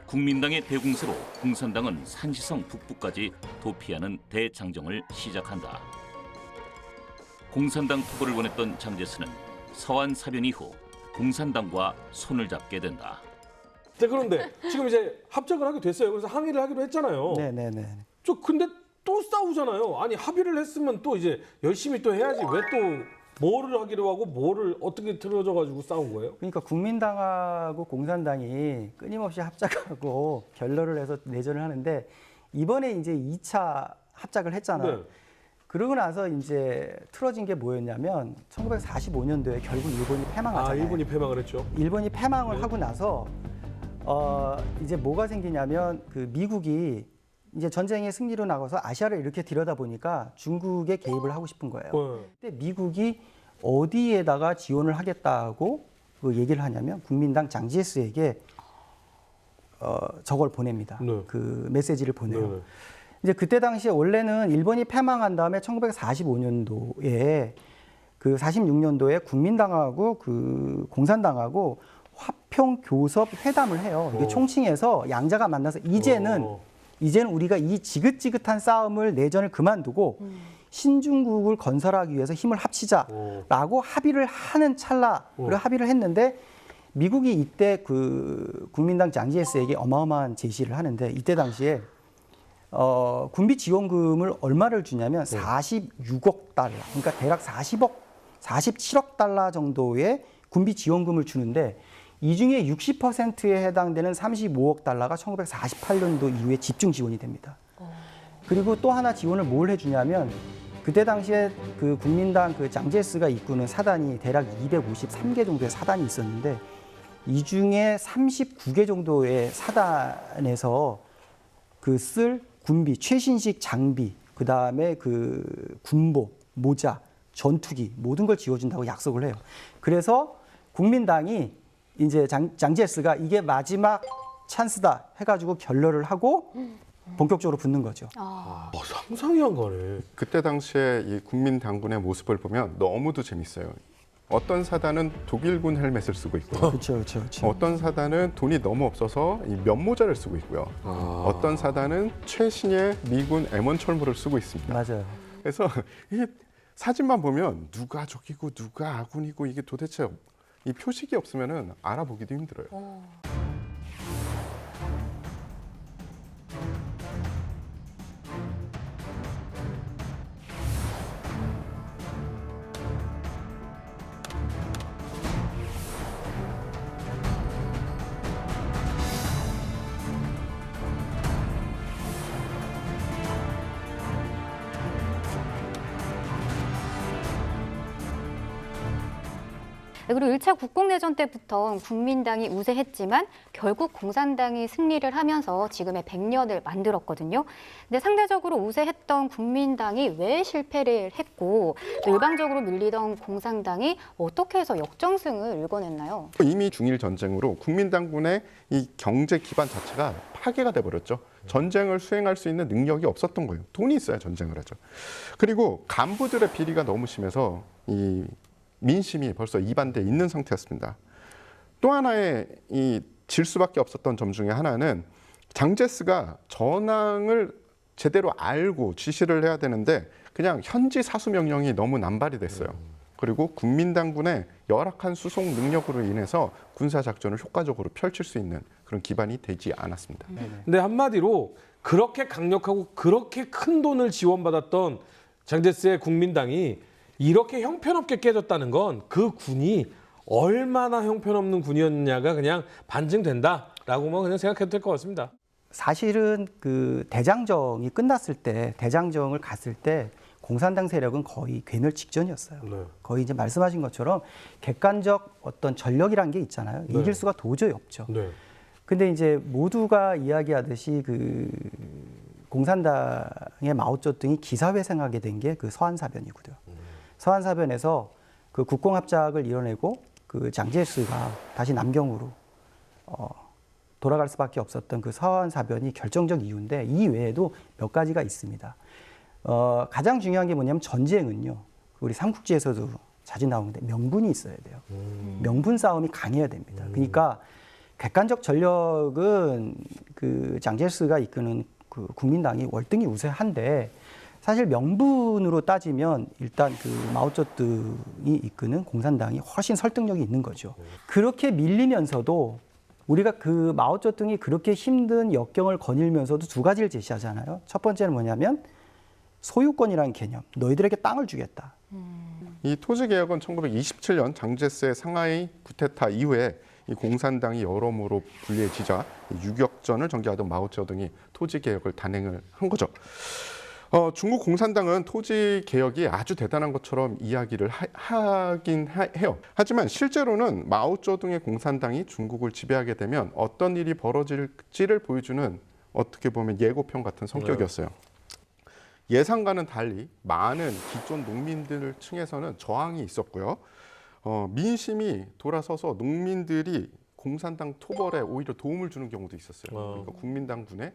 국민당의 대공세로 공산당은 산시성 북부까지 도피하는 대장정을 시작한다. 공산당 토벌을 원했던 장제스는 서안 사변 이후 공산당과 손을 잡게 된다. 네, 그런데 지금 이제 합작을 하게 됐어요. 그래서 항의를 하기로 했잖아요. 네네네. 근데 또 싸우잖아요. 아니 합의를 했으면 또 이제 열심히 또 해야지 왜 또 뭐를 하기로 하고 뭐를 어떻게 틀어져 가지고 싸운 거예요? 그러니까 국민당하고 공산당이 끊임없이 합작하고 결렬을 해서 내전을 하는데 이번에 이제 2차 합작을 했잖아요. 네. 그러고 나서 이제 틀어진 게 뭐였냐면 1945년도에 결국 일본이 패망하잖아요. 일본이 패망을 했죠. 일본이 패망을 하고 나서 이제 뭐가 생기냐면 그 미국이 이제 전쟁의 승리로 나가서 아시아를 이렇게 들여다 보니까 중국에 개입을 하고 싶은 거예요. 근데 미국이 어디에다가 지원을 하겠다고 그 얘기를 하냐면 국민당 장지에스에게 저걸 보냅니다. 네. 그 메시지를 보내요. 네. 이제 그때 당시에 원래는 일본이 패망한 다음에 1945년도에 그 46년도에 국민당하고 그 공산당하고 화평 교섭 회담을 해요. 이게 총칭해서 양자가 만나서 이제는 우리가 이 지긋지긋한 싸움을 내전을 그만두고 신중국을 건설하기 위해서 힘을 합치자라고 합의를 하는 찰나로 합의를 했는데 미국이 이때 그 국민당 장지에스에게 어마어마한 제시를 하는데 이때 당시에 군비 지원금을 얼마를 주냐면 46억 달러, 그러니까 대략 47억 달러 정도의 군비 지원금을 주는데 이 중에 60%에 해당되는 35억 달러가 1948년도 이후에 집중 지원이 됩니다. 그리고 또 하나 지원을 뭘 해주냐면 그때 당시에 그 국민당 그 장제스가 이끄는 사단이 대략 253개 정도의 사단이 있었는데 이 중에 39개 정도의 사단에서 그 쓸 군비, 최신식 장비, 그 다음에 그 군복, 모자, 전투기 모든 걸 지어준다고 약속을 해요. 그래서 국민당이 이제 장제스가 이게 마지막 찬스다 해가지고 결렬을 하고 본격적으로 붙는 거죠. 상상이 안 가네. 그때 당시에 이 국민 당군의 모습을 보면 너무도 재밌어요. 어떤 사단은 독일군 헬멧을 쓰고 있고요. 그렇죠. 어떤 사단은 돈이 너무 없어서 이 면모자를 쓰고 있고요. 어떤 사단은 최신의 미군 M1 철물을 쓰고 있습니다. 맞아요. 그래서 이게 사진만 보면 누가 적이고 누가 아군이고 이게 도대체 이 표식이 없으면은 알아보기도 힘들어요. 그리고 1차 국共내전 때부터 국민당이 우세했지만 결국 공산당이 승리를 하면서 지금의 100년을 만들었거든요. 근데 상대적으로 우세했던 국민당이 왜 실패를 했고 또 일방적으로 밀리던 공산당이 어떻게 해서 역전승을 일궈냈나요? 이미 중일 전쟁으로 국민당군의 이 경제 기반 자체가 파괴가 돼버렸죠. 전쟁을 수행할 수 있는 능력이 없었던 거예요. 돈이 있어야 전쟁을 하죠. 그리고 간부들의 비리가 너무 심해서 이 민심이 벌써 이반돼 있는 상태였습니다. 또 하나의 이 질 수밖에 없었던 점 중에 하나는 장제스가 전황을 제대로 알고 지시를 해야 되는데 그냥 현지 사수 명령이 너무 남발이 됐어요. 그리고 국민당군의 열악한 수송 능력으로 인해서 군사 작전을 효과적으로 펼칠 수 있는 그런 기반이 되지 않았습니다. 근데 한마디로 그렇게 강력하고 그렇게 큰 돈을 지원받았던 장제스의 국민당이 이렇게 형편없게 깨졌다는 건 그 군이 얼마나 형편없는 군이었냐가 그냥 반증된다라고만 그냥 생각해도 될 것 같습니다. 사실은 그 대장정이 끝났을 때, 대장정을 갔을 때 공산당 세력은 거의 괴멸 직전이었어요. 네. 거의 이제 말씀하신 것처럼 객관적 어떤 전력이란 게 있잖아요. 네. 이길 수가 도저히 없죠. 네. 근데 이제 모두가 이야기하듯이 그 공산당의 마오쩌둥이 기사회생하게 된 게 그 서한사변이고요. 서한사변에서 그 국공합작을 이뤄내고 그 장제스가 다시 남경으로 돌아갈 수밖에 없었던 그 서한사변이 결정적 이유인데 이 외에도 몇 가지가 있습니다. 가장 중요한 게 뭐냐면 전쟁은요. 우리 삼국지에서도 자주 나오는데 명분이 있어야 돼요. 명분 싸움이 강해야 됩니다. 그러니까 객관적 전력은 그 장제스가 이끄는 그 국민당이 월등히 우세한데 사실 명분으로 따지면 일단 그 마오쩌둥이 이끄는 공산당이 훨씬 설득력이 있는 거죠. 그렇게 밀리면서도 우리가 그 마오쩌둥이 그렇게 힘든 역경을 거닐면서도 두 가지를 제시하잖아요. 첫 번째는 뭐냐면 소유권이라는 개념, 너희들에게 땅을 주겠다. 이 토지개혁은 1927년 장제스의 상하이 쿠데타 이후에 이 공산당이 여러모로 불리해지자 유격전을 전개하던 마오쩌둥이 토지개혁을 단행을 한 거죠. 중국 공산당은 토지개혁이 아주 대단한 것처럼 이야기를 하긴 해요. 하지만 실제로는 마오쩌둥의 공산당이 중국을 지배하게 되면 어떤 일이 벌어질지를 보여주는 어떻게 보면 예고편 같은 성격이었어요. 예상과는 달리 많은 기존 농민들 층에서는 저항이 있었고요. 민심이 돌아서서 농민들이 공산당 토벌에 오히려 도움을 주는 경우도 있었어요. 그러니까 국민당군에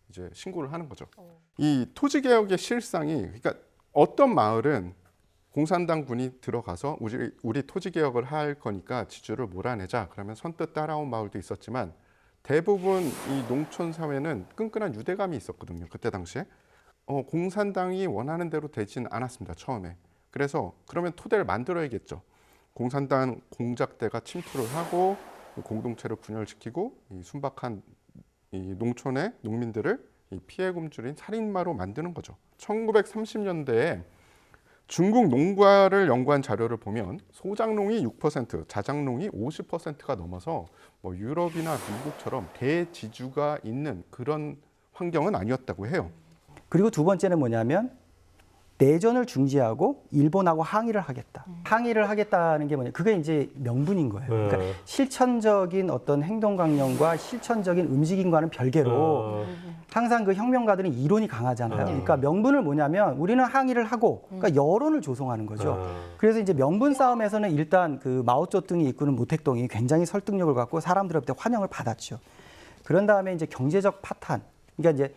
이제 신고를 하는 거죠. 이 토지개혁의 실상이, 그러니까 어떤 마을은 공산당군이 들어가서 우리 토지개혁을 할 거니까 지주를 몰아내자, 그러면 선뜻 따라온 마을도 있었지만 대부분 이 농촌 사회는 끈끈한 유대감이 있었거든요. 그때 당시에. 공산당이 원하는 대로 되진 않았습니다. 처음에. 그래서 그러면 토대를 만들어야겠죠. 공산당 공작대가 침투를 하고 공동체를 분열시키고 이 순박한 이 농촌의 농민들을 이 피해 굶주린 살인마로 만드는 거죠. 1930년대에 중국 농가를 연구한 자료를 보면 소작농이 6%, 자작농이 50%가 넘어서 뭐 유럽이나 미국처럼 대지주가 있는 그런 환경은 아니었다고 해요. 그리고 두 번째는 뭐냐면 내전을 중지하고 일본하고 항의를 하겠다. 항의를 하겠다는 게 뭐냐? 그게 이제 명분인 거예요. 그러니까 실천적인 어떤 행동 강령과 실천적인 움직임과는 별개로 항상 그 혁명가들은 이론이 강하잖아요. 그러니까 명분을 뭐냐면 우리는 항의를 하고 그러니까 여론을 조성하는 거죠. 그래서 이제 명분 싸움에서는 일단 그 마오쩌둥이 이끄는 모택동이 굉장히 설득력을 갖고 사람들한테 환영을 받았죠. 그런 다음에 이제 경제적 파탄. 그러니까 이제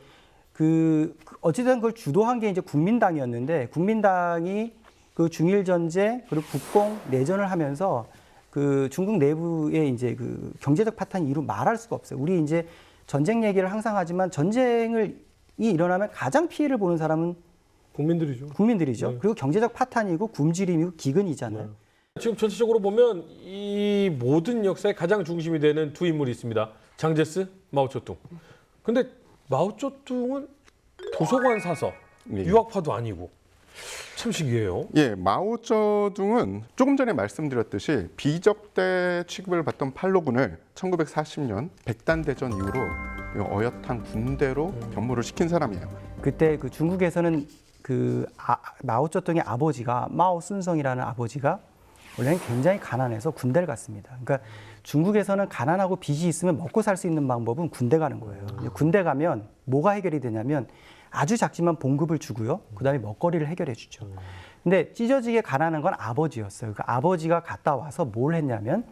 어찌든 그걸 주도한 게 이제 국민당이었는데 국민당이 그 중일 전쟁 그리고 국공 내전을 하면서 그 중국 내부의 이제 그 경제적 파탄이 이루 말할 수가 없어요. 우리 이제 전쟁 얘기를 항상 하지만 전쟁이 일어나면 가장 피해를 보는 사람은 국민들이죠. 그리고 경제적 파탄이고 굶주림이고 기근이잖아요. 지금 전체적으로 보면 이 모든 역사의 가장 중심이 되는 두 인물이 있습니다. 장제스, 마오쩌둥. 근데 마오쩌둥은 도서관 사서, 유학파도 아니고 참 신기해요. 예, 마오쩌둥은 조금 전에 말씀드렸듯이 비적대 취급을 받던 팔로군을 1940년 백단대전 이후로 어엿한 군대로 변모를 시킨 사람이에요. 그때 그 중국에서는 그 마오쩌둥의 아버지가 마오순성이라는 아버지가 원래는 굉장히 가난해서 군대를 갔습니다. 그러니까 중국에서는 가난하고 빚이 있으면 먹고 살 수 있는 방법은 군대 가는 거예요. 군대 가면 뭐가 해결이 되냐면 아주 작지만 봉급을 주고요. 그다음에 먹거리를 해결해 주죠. 근데 찢어지게 가난한 건 아버지였어요. 그 아버지가 갔다 와서 뭘 했냐면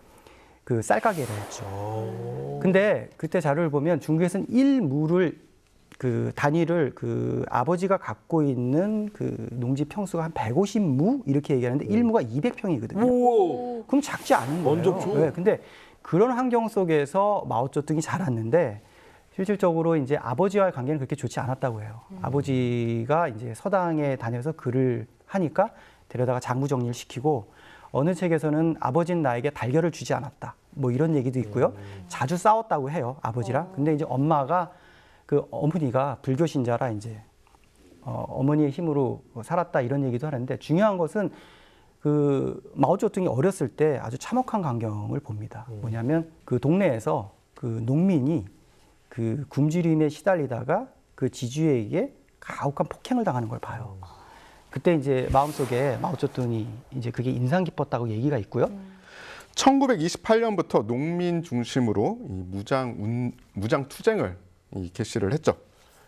그 쌀가게를 했죠. 근데 그때 자료를 보면 중국에서는 일무를 그 단위를 그 아버지가 갖고 있는 그 농지 평수가 한 150무 이렇게 얘기하는데 1무가 200평이거든요. 그럼 작지 않은 거예요. 먼저 네, 근데 그런 환경 속에서 마오쩌둥이 자랐는데 실질적으로 이제 아버지와의 관계는 그렇게 좋지 않았다고 해요. 아버지가 이제 서당에 다녀서 글을 하니까 데려다가 장부 정리를 시키고 어느 책에서는 아버지는 나에게 달걀을 주지 않았다. 뭐 이런 얘기도 있고요. 자주 싸웠다고 해요, 아버지랑. 근데 이제 엄마가 그 어머니가 불교 신자라 이제 어머니의 힘으로 살았다 이런 얘기도 하는데 중요한 것은 그 마오쩌둥이 어렸을 때 아주 참혹한 광경을 봅니다. 뭐냐면 그 동네에서 그 농민이 그 굶주림에 시달리다가 그 지주에게 가혹한 폭행을 당하는 걸 봐요. 그때 이제 마음속에 마오쩌둥이 이제 그게 인상 깊었다고 얘기가 있고요. 1928년부터 농민 중심으로 이 무장 투쟁을 개시를 했죠.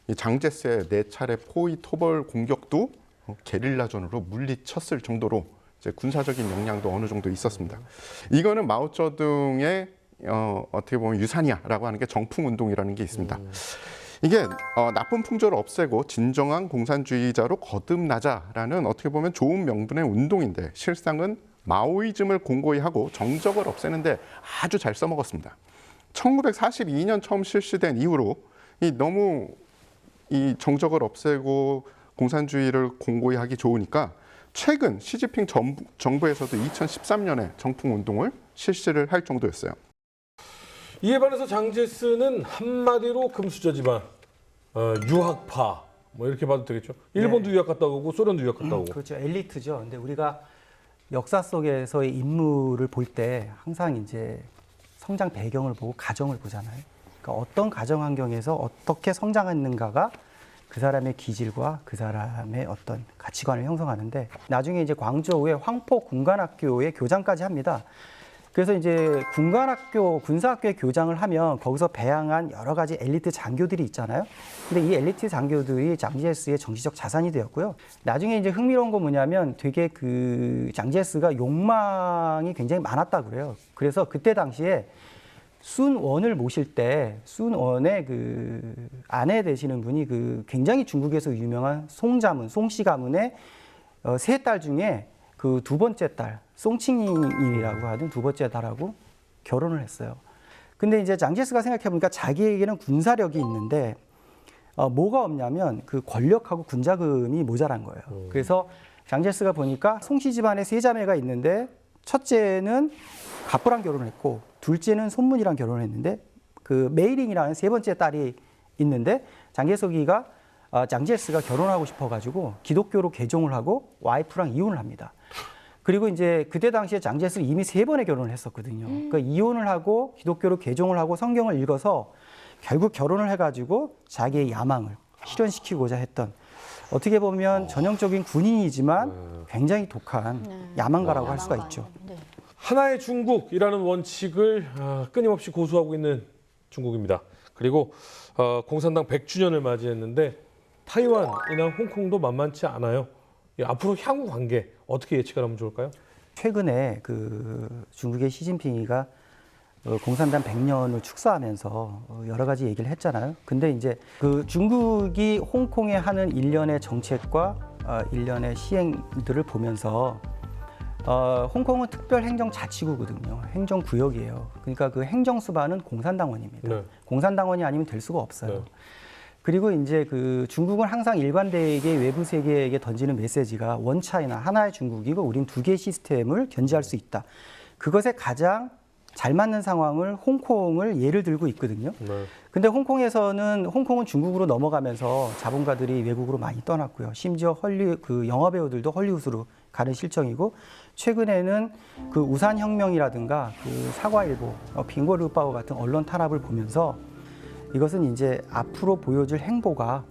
이 장제스의 4차례 포위 토벌 공격도 게릴라전으로 물리쳤을 정도로 이제 군사적인 역량도 어느 정도 있었습니다. 이거는 마오쩌둥의 어떻게 보면 유산이야라고 하는 게 정풍운동이라는 게 있습니다. 이게 나쁜 풍조를 없애고 진정한 공산주의자로 거듭나자라는 어떻게 보면 좋은 명분의 운동인데 실상은 마오이즘을 공고히 하고 정적을 없애는데 아주 잘 써먹었습니다. 1942년 처음 실시된 이후로 너무 이 정적을 없애고 공산주의를 공고히 하기 좋으니까 최근 시진핑 정부에서도 2013년에 정풍운동을 실시를 할 정도였어요. 이에 반해서 장제스는 한마디로 금수저지만 유학파, 뭐 이렇게 봐도 되겠죠. 일본도 유학 갔다 오고 소련도 유학 갔다 오고. 그렇죠. 엘리트죠. 근데 우리가 역사 속에서의 인물을 볼 때 항상 이제 성장 배경을 보고 가정을 보잖아요. 그러니까 어떤 가정 환경에서 어떻게 성장했는가가 그 사람의 기질과 그 사람의 어떤 가치관을 형성하는데 나중에 이제 광저우의 황포 군관학교의 교장까지 합니다. 그래서 이제 군관학교, 군사학교의 교장을 하면 거기서 배양한 여러 가지 엘리트 장교들이 있잖아요. 근데 이 엘리트 장교들이 장지에스의 정치적 자산이 되었고요. 나중에 이제 흥미로운 건 뭐냐면 되게 그 장지에스가 욕망이 굉장히 많았다 그래요. 그래서 그때 당시에 순원을 모실 때 순원의 그 아내 되시는 분이 그 굉장히 중국에서 유명한 송자문, 송씨 가문의 세 딸 중에 그 두 번째 딸, 송칭이라고 하는 두 번째 딸하고 결혼을 했어요. 근데 이제 장제스가 생각해보니까 자기에게는 군사력이 있는데 뭐가 없냐면 그 권력하고 군자금이 모자란 거예요. 그래서 장제스가 보니까 송씨 집안에 세 자매가 있는데 첫째는 갑부랑 결혼했고 둘째는 손문이랑 결혼을 했는데 그 메이링이라는 세 번째 딸이 있는데 장제스가 결혼하고 싶어가지고 기독교로 개종을 하고 와이프랑 이혼을 합니다. 그리고 이제 그때 당시에 장제스는 이미 3번의 결혼을 했었거든요. 그러니까 이혼을 하고 기독교로 개종을 하고 성경을 읽어서 결국 결혼을 해가지고 자기의 야망을 실현시키고자 했던 어떻게 보면 전형적인 군인이지만 굉장히 독한 야망가라고 할 수가 있죠. 하나의 중국이라는 원칙을 끊임없이 고수하고 있는 중국입니다. 그리고 공산당 100주년을 맞이했는데 타이완이나 홍콩도 만만치 않아요. 앞으로 향후 관계 어떻게 예측을 하면 좋을까요? 최근에 그 중국의 시진핑이가 공산당 100년을 축사하면서 여러 가지 얘기를 했잖아요. 근데 이제 그 중국이 홍콩에 하는 일련의 정책과 일련의 시행들을 보면서 홍콩은 특별행정자치구거든요. 행정구역이에요. 그러니까 그 행정수반은 공산당원입니다. 네. 공산당원이 아니면 될 수가 없어요. 네. 그리고 이제 그 중국은 항상 일관되게 외부 세계에게 던지는 메시지가 원차이나 하나의 중국이고 우린 두 개의 시스템을 견지할 수 있다. 그것에 가장 잘 맞는 상황을 홍콩을 예를 들고 있거든요. 네. 근데 홍콩은 중국으로 넘어가면서 자본가들이 외국으로 많이 떠났고요. 심지어 그 영화 배우들도 헐리우드로 가는 실정이고 최근에는 그 우산혁명이라든가 그 사과일보, 빙고르바오 같은 언론 탄압을 보면서 이것은 이제 앞으로 보여줄 행보가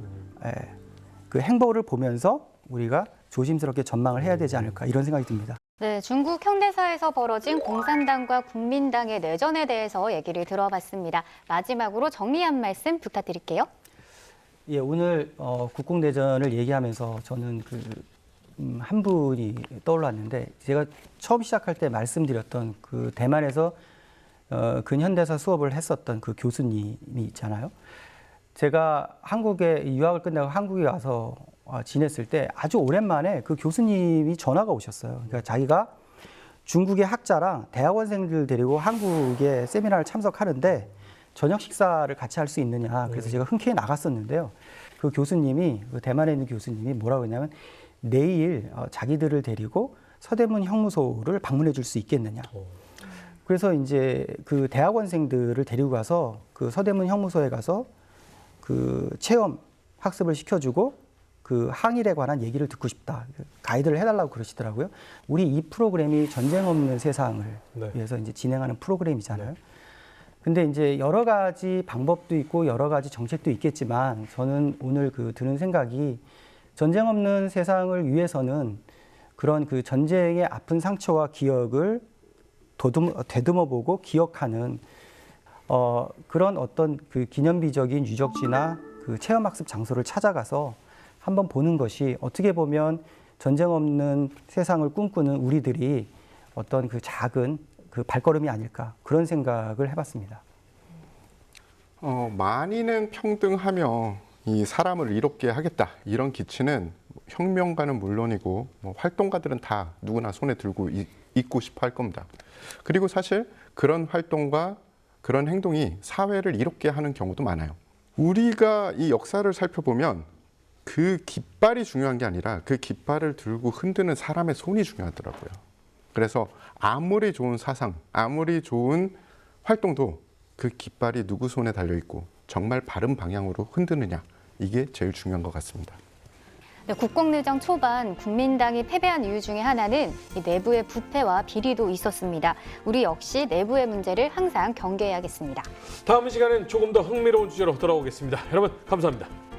그 행보를 보면서 우리가 조심스럽게 전망을 해야 되지 않을까 이런 생각이 듭니다. 네, 중국 현대사에서 벌어진 공산당과 국민당의 내전에 대해서 얘기를 들어봤습니다. 마지막으로 정리 한 말씀 부탁드릴게요. 예, 오늘 국共내전을 얘기하면서 저는 한 분이 떠올랐는데 제가 처음 시작할 때 말씀드렸던 그 대만에서 근현대사 수업을 했었던 그 교수님이 있잖아요. 제가 한국에 유학을 끝내고 한국에 와서 지냈을 때 아주 오랜만에 그 교수님이 전화가 오셨어요. 그러니까 자기가 중국의 학자랑 대학원생들 데리고 한국에 세미나를 참석하는데 저녁 식사를 같이 할 수 있느냐. 그래서 제가 흔쾌히 나갔었는데요. 그 교수님이, 그 대만에 있는 교수님이 뭐라고 했냐면 내일 자기들을 데리고 서대문 형무소를 방문해 줄 수 있겠느냐. 그래서 이제 그 대학원생들을 데리고 가서 그 서대문 형무소에 가서 그 체험 학습을 시켜주고 그 항일에 관한 얘기를 듣고 싶다. 가이드를 해달라고 그러시더라고요. 우리 이 프로그램이 전쟁 없는 세상을 위해서 이제 진행하는 프로그램이잖아요. 근데 이제 여러 가지 방법도 있고 여러 가지 정책도 있겠지만 저는 오늘 드는 생각이 전쟁 없는 세상을 위해서는 그런 그 전쟁의 아픈 상처와 기억을 되듬어보고 기억하는 그런 어떤 그 기념비적인 유적지나 그 체험학습 장소를 찾아가서 한번 보는 것이 어떻게 보면 전쟁 없는 세상을 꿈꾸는 우리들이 어떤 그 작은 그 발걸음이 아닐까 그런 생각을 해봤습니다. 만인은 평등하며 이 사람을 이롭게 하겠다 이런 기치는 혁명가는 물론이고 활동가들은 다 누구나 손에 들고 있고 싶어 할 겁니다. 그리고 사실 그런 활동과 그런 행동이 사회를 이롭게 하는 경우도 많아요. 우리가 이 역사를 살펴보면 그 깃발이 중요한 게 아니라 그 깃발을 들고 흔드는 사람의 손이 중요하더라고요. 그래서 아무리 좋은 사상, 아무리 좋은 활동도 그 깃발이 누구 손에 달려있고 정말 바른 방향으로 흔드느냐 이게 제일 중요한 것 같습니다. 네, 국공내정 초반 국민당이 패배한 이유 중에 하나는 이 내부의 부패와 비리도 있었습니다. 우리 역시 내부의 문제를 항상 경계해야겠습니다. 다음 시간엔 조금 더 흥미로운 주제로 돌아오겠습니다. 여러분 감사합니다.